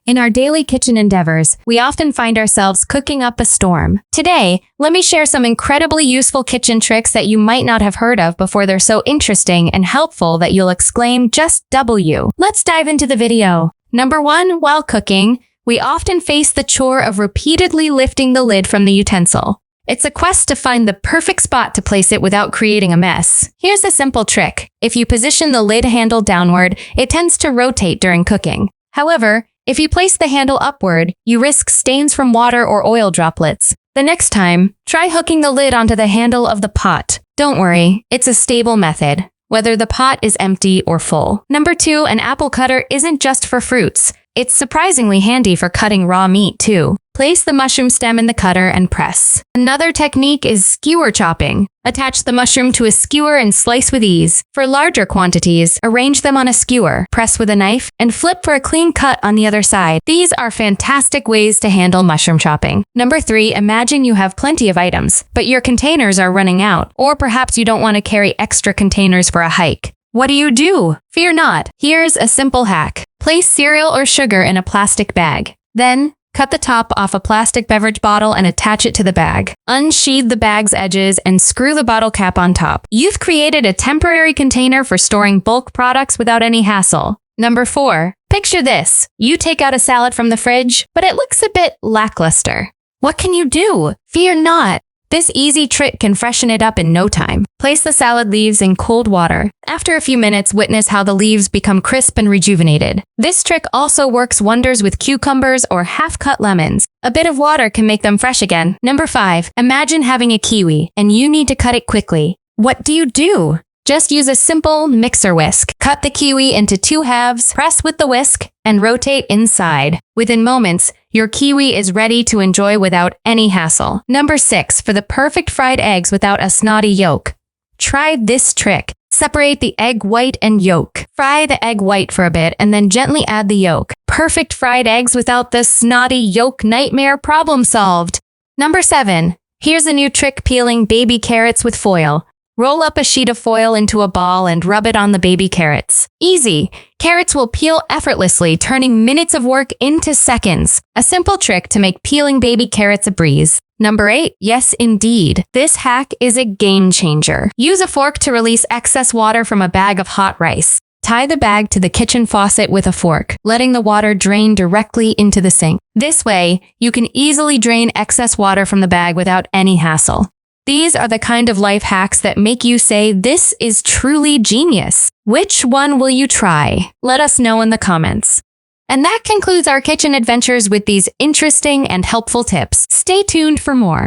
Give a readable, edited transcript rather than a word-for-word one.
In our daily kitchen endeavors, we often find ourselves cooking up a storm. Today, let me share some incredibly useful kitchen tricks that you might not have heard of before. They're so interesting and helpful that you'll exclaim, just W. Let's dive into the video. Number 1, while cooking, we often face the chore of repeatedly lifting the lid from the utensil. It's a quest to find the perfect spot to place it without creating a mess. Here's a simple trick. If you position the lid handle downward, it tends to rotate during cooking. However, if you place the handle upward, you risk stains from water or oil droplets. The next time, try hooking the lid onto the handle of the pot. Don't worry, it's a stable method, whether the pot is empty or full. Number 2, an apple cutter isn't just for fruits. It's surprisingly handy for cutting raw meat, too. Place the mushroom stem in the cutter and press. Another technique is skewer chopping. Attach the mushroom to a skewer and slice with ease. For larger quantities, arrange them on a skewer, press with a knife, and flip for a clean cut on the other side. These are fantastic ways to handle mushroom chopping. Number 3, imagine you have plenty of items, but your containers are running out, or perhaps you don't want to carry extra containers for a hike. What do? Fear not. Here's a simple hack. Place cereal or sugar in a plastic bag. Then, cut the top off a plastic beverage bottle and attach it to the bag. Unsheathe the bag's edges and screw the bottle cap on top. You've created a temporary container for storing bulk products without any hassle. Number 4, picture this. You take out a salad from the fridge, but it looks a bit lackluster. What can you do? Fear not. This easy trick can freshen it up in no time. Place the salad leaves in cold water. After a few minutes, witness how the leaves become crisp and rejuvenated. This trick also works wonders with cucumbers or half-cut lemons. A bit of water can make them fresh again. Number 5, imagine having a kiwi, and you need to cut it quickly. What do? Just use a simple mixer whisk. Cut the kiwi into 2 halves, press with the whisk, and rotate inside. Within moments, your kiwi is ready to enjoy without any hassle. Number 6, for the perfect fried eggs without a snotty yolk. Try this trick. Separate the egg white and yolk. Fry the egg white for a bit and then gently add the yolk. Perfect fried eggs without the snotty yolk nightmare. Problem solved. Number 7, here's a new trick: peeling baby carrots with foil. Roll up a sheet of foil into a ball and rub it on the baby carrots. Easy! Carrots will peel effortlessly, turning minutes of work into seconds. A simple trick to make peeling baby carrots a breeze. Number 8, yes indeed. This hack is a game changer. Use a fork to release excess water from a bag of hot rice. Tie the bag to the kitchen faucet with a fork, letting the water drain directly into the sink. This way, you can easily drain excess water from the bag without any hassle. These are the kind of life hacks that make you say, this is truly genius. Which one will you try? Let us know in the comments. And that concludes our kitchen adventures with these interesting and helpful tips. Stay tuned for more.